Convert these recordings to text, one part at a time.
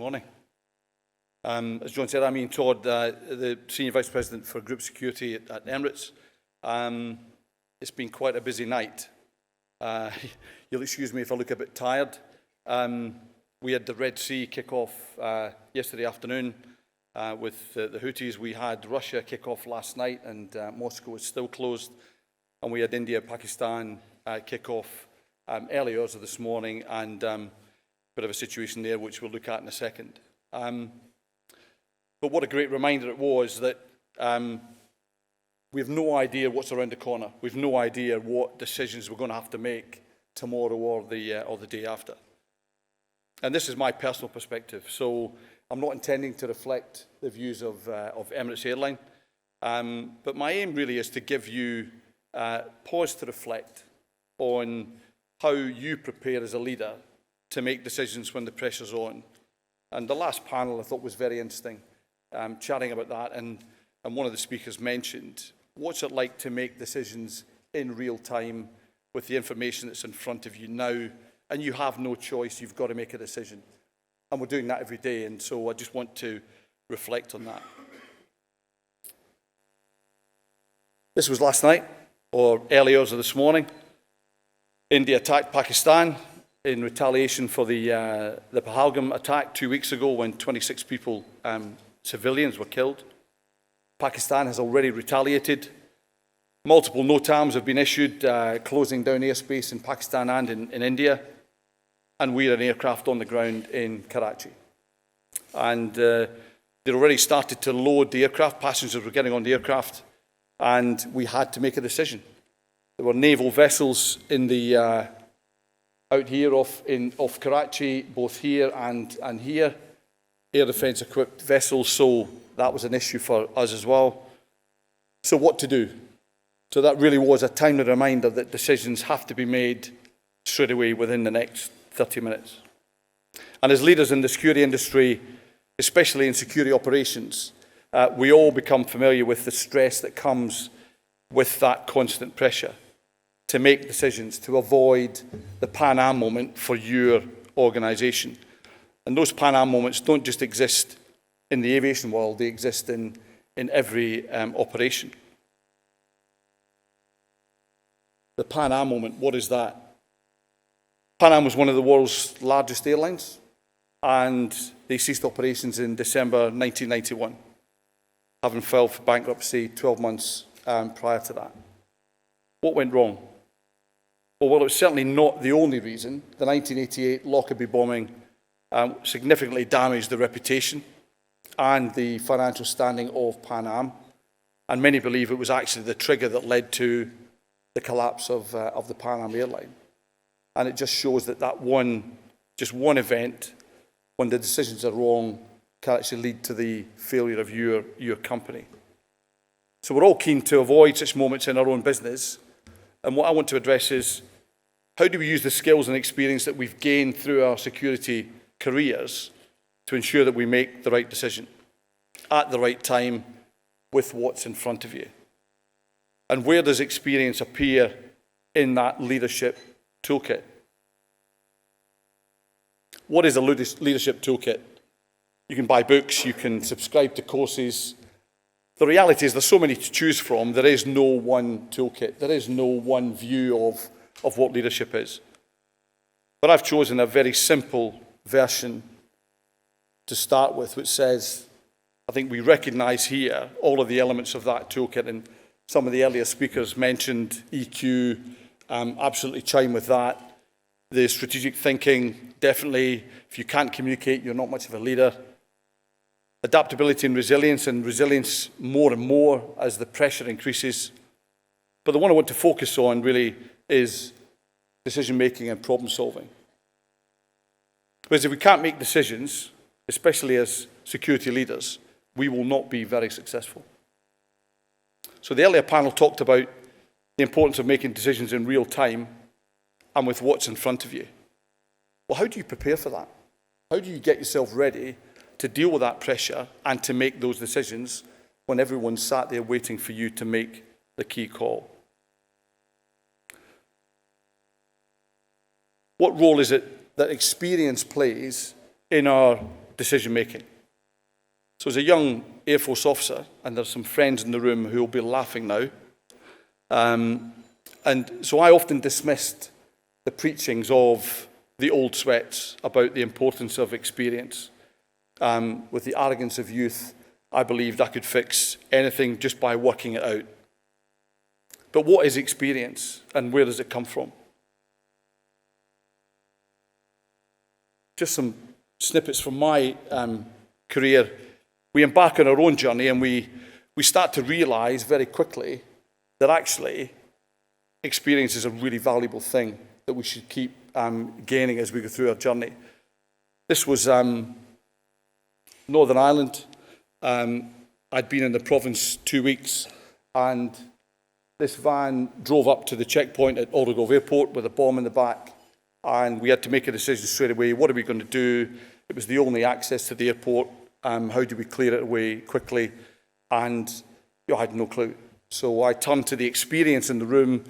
morning. As John said, I'm Ian Todd, the Senior Vice President for Group Security at Emirates. It's been quite a busy night. You'll excuse me if I look a bit tired. We had the Red Sea kick-off yesterday afternoon with the Houthis. We had Russia kick-off last night, and Moscow is still closed. And we had India-Pakistan kick-off early hours of this morning, and a bit of a situation there which we'll look at in a second. But what a great reminder it was that we have no idea what's around the corner. We've no idea what decisions we're going to have to make tomorrow or the day after. And this is my personal perspective. So I'm not intending to reflect the views of Emirates Airline. But my aim really is to give you pause to reflect on how you prepare as a leader to make decisions when the pressure's on. And the last panel I thought was very interesting, chatting about that, and one of the speakers mentioned, what's it like to make decisions in real time with the information that's in front of you now, and you have no choice, you've got to make a decision. And we're doing that every day, and so I just want to reflect on that. This was last night, or early hours of this morning. India attacked Pakistan in retaliation for the Pahalgam attack 2 weeks ago when 26 people, civilians, were killed. Pakistan has already retaliated. Multiple NOTAMs have been issued, closing down airspace in Pakistan and in India. And we are an aircraft on the ground in Karachi. And they'd already started to load the aircraft. Passengers were getting on the aircraft, and we had to make a decision. There were naval vessels in the out here off Karachi, both here and here, air defence equipped vessels, so that was an issue for us as well. So what to do? So that really was a timely reminder that decisions have to be made straight away within the next 30 minutes. And as leaders in the security industry, especially in security operations, we all become familiar with the stress that comes with that constant pressure to make decisions, to avoid the Pan Am moment for your organisation. And those Pan Am moments don't just exist in the aviation world, they exist in every operation. The Pan Am moment, what is that? Pan Am was one of the world's largest airlines, and they ceased operations in December 1991, having filed for bankruptcy 12 months prior to that. What went wrong? Well, it was certainly not the only reason. The 1988 Lockerbie bombing significantly damaged the reputation and the financial standing of Pan Am, and many believe it was actually the trigger that led to the collapse of the Pan Am airline. And it just shows that just one event, when the decisions are wrong, can actually lead to the failure of your company. So we're all keen to avoid such moments in our own business. And what I want to address is, how do we use the skills and experience that we've gained through our security careers to ensure that we make the right decision at the right time with what's in front of you? And where does experience appear in that leadership toolkit? What is a leadership toolkit? You can buy books, you can subscribe to courses. The reality is there's so many to choose from, there is no one toolkit. There is no one view of what leadership is. But I've chosen a very simple version to start with, which says, I think we recognise here all of the elements of that toolkit, and some of the earlier speakers mentioned EQ, absolutely chime with that. The strategic thinking, definitely, if you can't communicate, you're not much of a leader. Adaptability and resilience more and more as the pressure increases. But the one I want to focus on really is decision-making and problem-solving. Because if we can't make decisions, especially as security leaders, we will not be very successful. So the earlier panel talked about the importance of making decisions in real time and with what's in front of you. Well, how do you prepare for that? How do you get yourself ready to deal with that pressure and to make those decisions when everyone's sat there waiting for you to make the key call? What role is it that experience plays in our decision making. So as a young Air Force officer, and there's some friends in the room who will be laughing now, and so I often dismissed the preachings of the old sweats about the importance of experience. With the arrogance of youth, I believed I could fix anything just by working it out. But what is experience, and where does it come from? Just some snippets from my career. We embark on our own journey, and we start to realize very quickly that actually experience is a really valuable thing that we should keep gaining as we go through our journey. This was Northern Ireland. I'd been in the province 2 weeks, and this van drove up to the checkpoint at Aldergrove Airport with a bomb in the back, and we had to make a decision straight away. What are we going to do? It was the only access to the airport. How do we clear it away quickly? And I had no clue. So I turned to the experience in the room,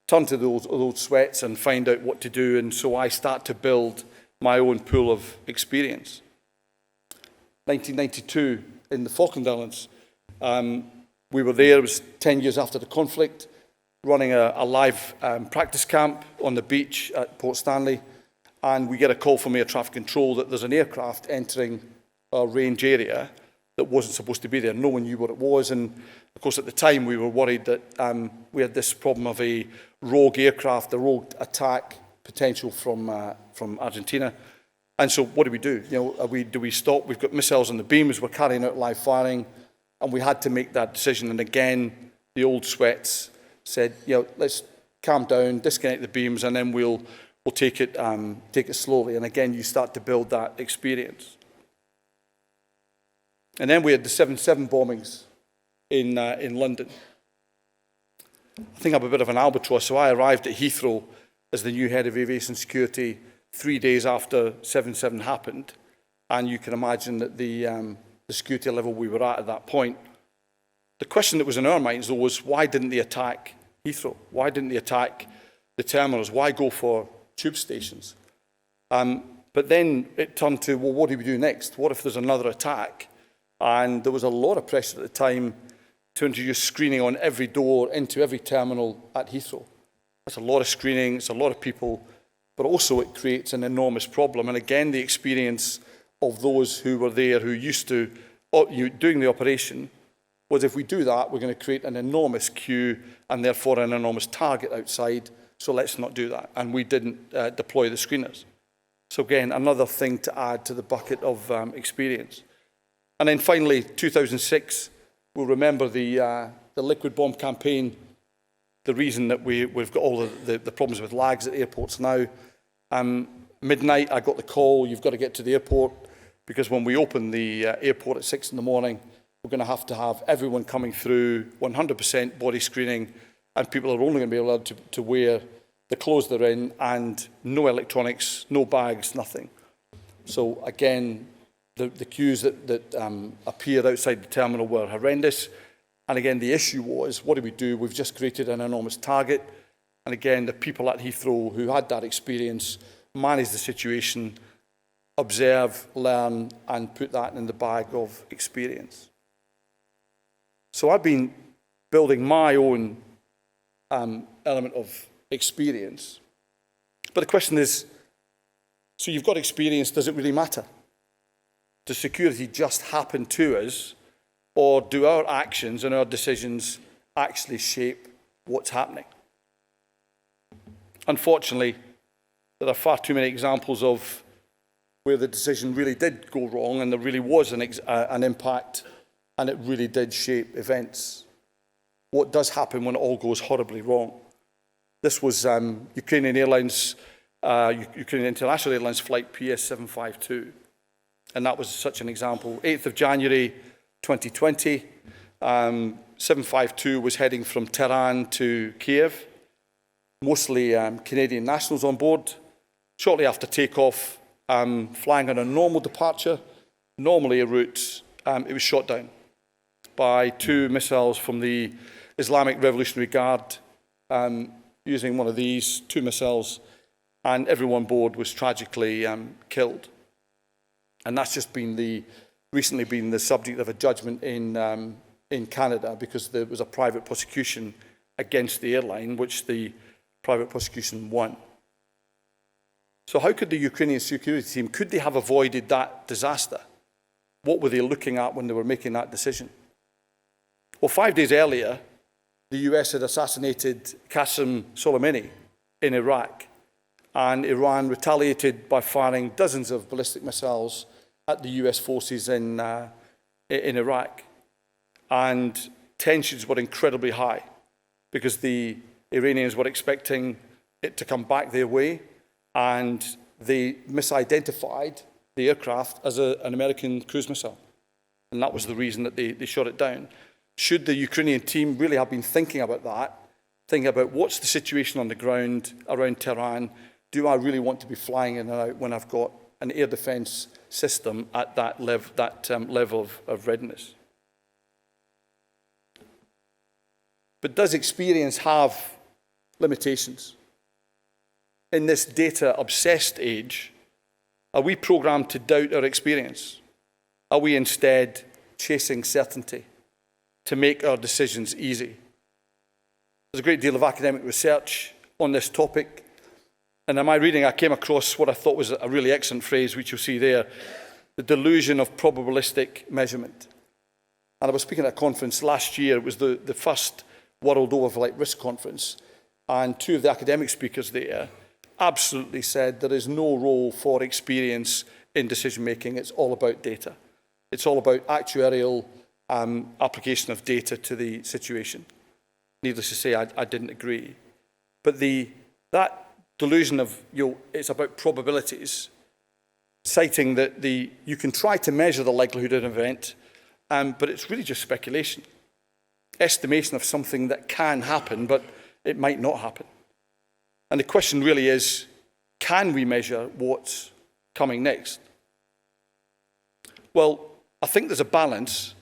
turned to those old sweats and find out what to do. And so I start to build my own pool of experience. 1992 in the Falkland Islands. We were there, it was 10 years after the conflict, running a live practice camp on the beach at Port Stanley. And we get a call from air traffic control that there's an aircraft entering our range area that wasn't supposed to be there. No one knew what it was. And of course, at the time, we were worried that we had this problem of a rogue aircraft, a rogue attack potential from Argentina. And so what do we do? Do we stop? We've got missiles on the beams. We're carrying out live firing. And we had to make that decision. And again, the old sweats said, let's calm down, disconnect the beams, and then we'll take it slowly. And again, you start to build that experience. And then we had the 7/7 bombings in London. I think I'm a bit of an albatross, so I arrived at Heathrow as the new head of aviation security 3 days after 7/7 happened, and you can imagine that the security level we were at that point. The question that was in our minds, though, was why didn't they attack Heathrow? Why didn't they attack the terminals? Why go for tube stations? But then it turned to, well, what do we do next? What if there's another attack? And there was a lot of pressure at the time to introduce screening on every door into every terminal at Heathrow. That's a lot of screening, it's a lot of people, but also it creates an enormous problem. And again, the experience of those who were there, who used to doing the operation, was if we do that, we're going to create an enormous queue and therefore an enormous target outside, so let's not do that. And we didn't deploy the screeners. So again, another thing to add to the bucket of experience. And then finally, 2006, we'll remember the liquid bomb campaign, the reason that we've got all the problems with lags at airports now. Midnight, I got the call, you've got to get to the airport, because when we open the airport at 6 in the morning, we're going to have everyone coming through, 100% body screening, and people are only going to be allowed to wear the clothes they're in, and no electronics, no bags, nothing. So again, the queues that appeared outside the terminal were horrendous. And again, the issue was, what do we do? We've just created an enormous target. And again, the people at Heathrow who had that experience managed the situation, observe, learn, and put that in the bag of experience. So I've been building my own element of experience. But the question is, so you've got experience, does it really matter? Does security just happen to us, or do our actions and our decisions actually shape what's happening? Unfortunately, there are far too many examples of where the decision really did go wrong and there really was an impact and it really did shape events. What does happen when it all goes horribly wrong? This was Ukrainian International Airlines flight PS752. And that was such an example. 8th of January 2020, 752 was heading from Tehran to Kiev, mostly Canadian nationals on board. Shortly after takeoff, flying on a normal departure, normally a route, it was shot down by 2 missiles from the Islamic Revolutionary Guard, using one of these 2 missiles, and everyone on board was tragically killed. And that's just been recently been the subject of a judgment in Canada, because there was a private prosecution against the airline, which the private prosecution won. So how could the Ukrainian security team, could they have avoided that disaster? What were they looking at when they were making that decision? Well, 5 days earlier, the US had assassinated Qasem Soleimani in Iraq, and Iran retaliated by firing dozens of ballistic missiles at the US forces in Iraq. And tensions were incredibly high because the Iranians were expecting it to come back their way, and they misidentified the aircraft as an American cruise missile. And that was the reason that they shot it down. Should the Ukrainian team really have been thinking about that, thinking about what's the situation on the ground around Tehran, do I really want to be flying in and out when I've got an air defence system at that level of readiness? But does experience have limitations? In this data-obsessed age, are we programmed to doubt our experience? Are we instead chasing certainty to make our decisions easy? There's a great deal of academic research on this topic, and in my reading I came across what I thought was a really excellent phrase, which you'll see there, the delusion of probabilistic measurement. And I was speaking at a conference last year. It was the first World Overflight Risk Conference, and two of the academic speakers there absolutely said there is no role for experience in decision making. It's all about data. It's all about actuarial application of data to the situation. Needless to say, I didn't agree. But that delusion of, it's about probabilities, citing that you can try to measure the likelihood of an event, but it's really just speculation. Estimation of something that can happen, but it might not happen. And the question really is, can we measure what's coming next? Well, I think there's a balance,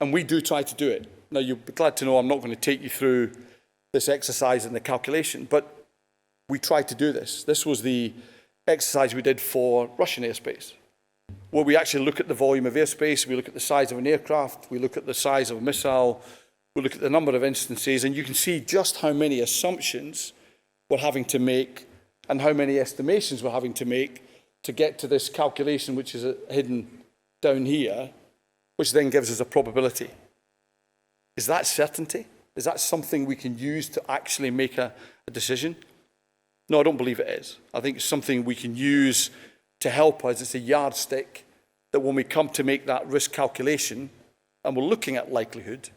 and we do try to do it. Now, you'll be glad to know I'm not going to take you through this exercise and the calculation, but we tried to do this. This was the exercise we did for Russian airspace, where we actually look at the volume of airspace, we look at the size of an aircraft, we look at the size of a missile, we look at the number of instances, and you can see just how many assumptions we're having to make and how many estimations we're having to make to get to this calculation, which is hidden down here, which then gives us a probability. Is that certainty? Is that something we can use to actually make a decision? No, I don't believe it is. I think it's something we can use to help us. It's a yardstick that when we come to make that risk calculation and we're looking at likelihood,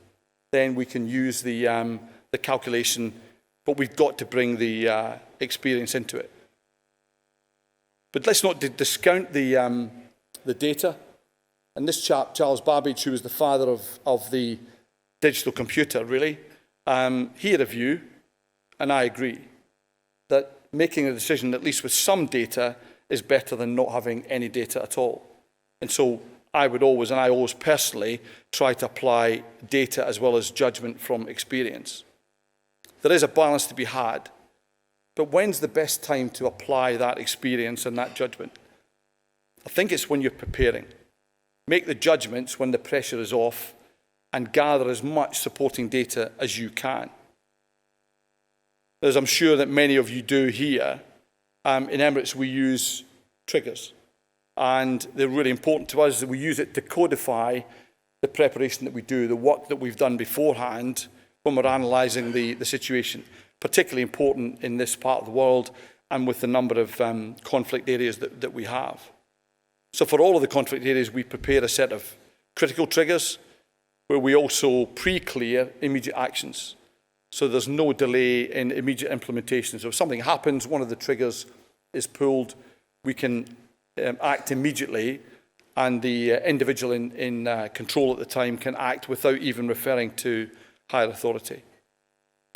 then we can use the calculation, but we've got to bring the experience into it. But let's not discount the data. And this chap, Charles Babbage, who was the father of the digital computer, really, he had a view, and I agree, that making a decision, at least with some data, is better than not having any data at all. And so I always personally try to apply data as well as judgment from experience. There is a balance to be had, but when's the best time to apply that experience and that judgment? I think it's when you're preparing. Make the judgments when the pressure is off and gather as much supporting data as you can. As I'm sure that many of you do here, in Emirates we use triggers, and they're really important to us. That we use it to codify the preparation that we do, the work that we've done beforehand when we're analysing the situation, particularly important in this part of the world and with the number of conflict areas that we have. So for all of the conflict areas, we prepare a set of critical triggers where we also pre-clear immediate actions. So there's no delay in immediate implementation. So if something happens, one of the triggers is pulled, we can act immediately, and the individual in control at the time can act without even referring to higher authority.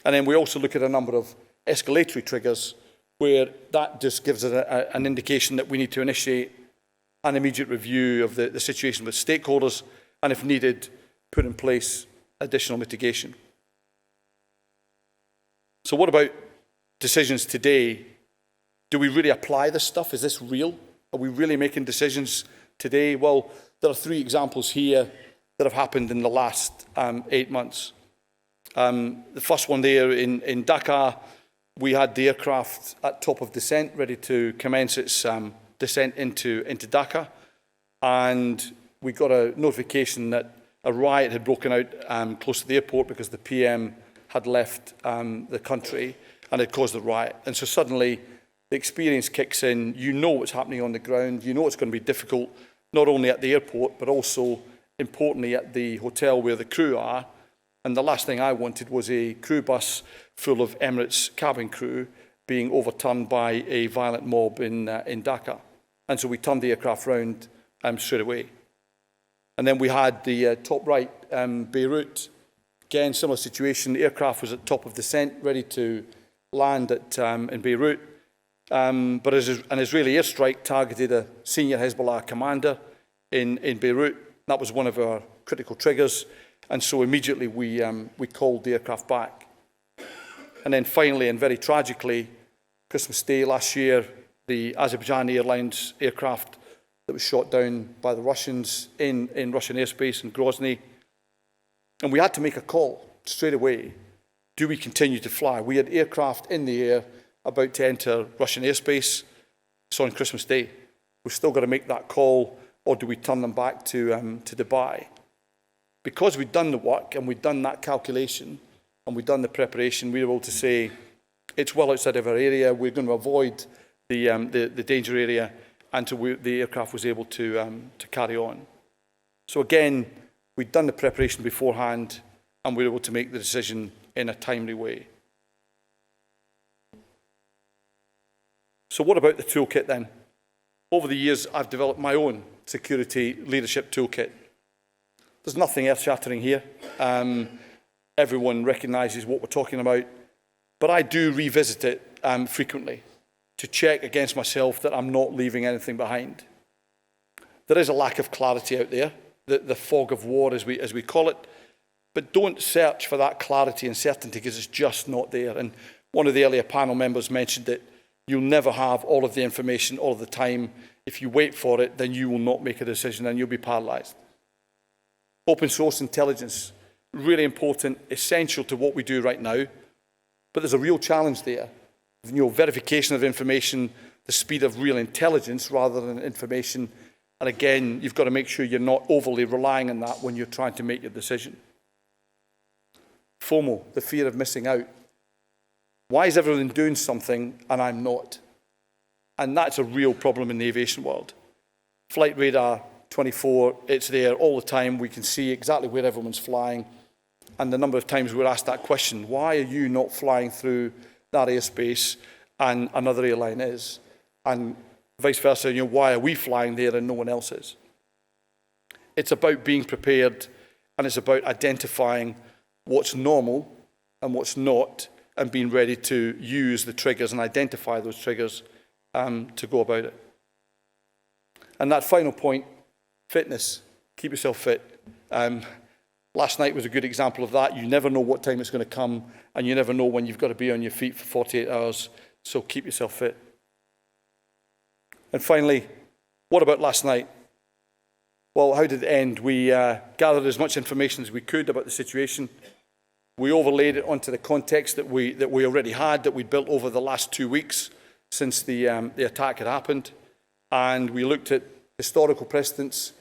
And then we also look at a number of escalatory triggers where that just gives us an indication that we need to initiate an immediate review of the situation with stakeholders, and if needed, put in place additional mitigation. So what about decisions today? Do we really apply this stuff? Is this real? Are we really making decisions today? Well, there are 3 examples here that have happened in the last 8 months. The first one there in Dakar, we had the aircraft at top of descent, ready to commence its descent into Dakar, and we got a notification that a riot had broken out close to the airport because the PM had left the country and had caused a riot. And so suddenly the experience kicks in. You know what's happening on the ground. You know it's going to be difficult, not only at the airport, but also, importantly, at the hotel where the crew are. And the last thing I wanted was a crew bus full of Emirates cabin crew being overturned by a violent mob in Dakar. And so we turned the aircraft round straight away. And then we had the top right, Beirut. Again, similar situation. The aircraft was at top of descent, ready to land in Beirut. But an Israeli airstrike targeted a senior Hezbollah commander in Beirut. That was one of our critical triggers. And so immediately we called the aircraft back. And then finally, and very tragically, Christmas Day last year, the Azerbaijan Airlines aircraft that was shot down by the Russians in Russian airspace in Grozny. And we had to make a call straight away. Do we continue to fly? We had aircraft in the air about to enter Russian airspace. It's on Christmas Day. We've still got to make that call, or do we turn them back to Dubai? Because we'd done the work and we'd done that calculation and we'd done the preparation, we were able to say, it's well outside of our area, we're going to avoid the danger area, and so the aircraft was able to carry on. So again, we'd done the preparation beforehand and we were able to make the decision in a timely way. So what about the toolkit then? Over the years, I've developed my own security leadership toolkit. There's nothing earth-shattering here. Everyone recognises what we're talking about, but I do revisit it frequently to check against myself that I'm not leaving anything behind. There is a lack of clarity out there, the fog of war as we call it, but don't search for that clarity and certainty because it's just not there. And one of the earlier panel members mentioned that you'll never have all of the information all of the time. If you wait for it, then you will not make a decision and you'll be paralysed. Open source intelligence, really important, essential to what we do right now, but there's a real challenge there. Verification of information, the speed of real intelligence rather than information, and again, you've got to make sure you're not overly relying on that when you're trying to make your decision. FOMO, the fear of missing out. Why is everyone doing something and I'm not? And that's a real problem in the aviation world. Flight radar 24, it's there all the time. We can see exactly where everyone's flying. And the number of times we're asked that question, why are you not flying through that airspace and another airline is? And vice versa, why are we flying there and no one else is? It's about being prepared, and it's about identifying what's normal and what's not, and being ready to use the triggers and identify those triggers to go about it. And that final point, fitness. Keep yourself fit. Last night was a good example of that. You never know what time it's going to come, and you never know when you've got to be on your feet for 48 hours, so keep yourself fit. And finally, what about last night? Well, how did it end? We gathered as much information as we could about the situation. We overlaid it onto the context that we already had, that we'd built over the last 2 weeks since the attack had happened. And we looked at historical precedents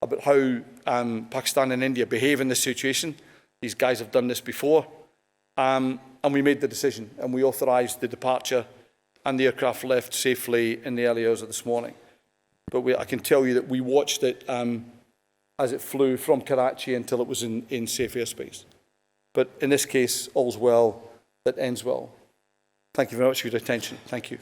about how Pakistan and India behave in this situation. These guys have done this before. And we made the decision, and we authorised the departure, and the aircraft left safely in the early hours of this morning. But I can tell you that we watched it as it flew from Karachi until it was in safe airspace. But in this case, all's well that ends well. Thank you very much for your attention. Thank you.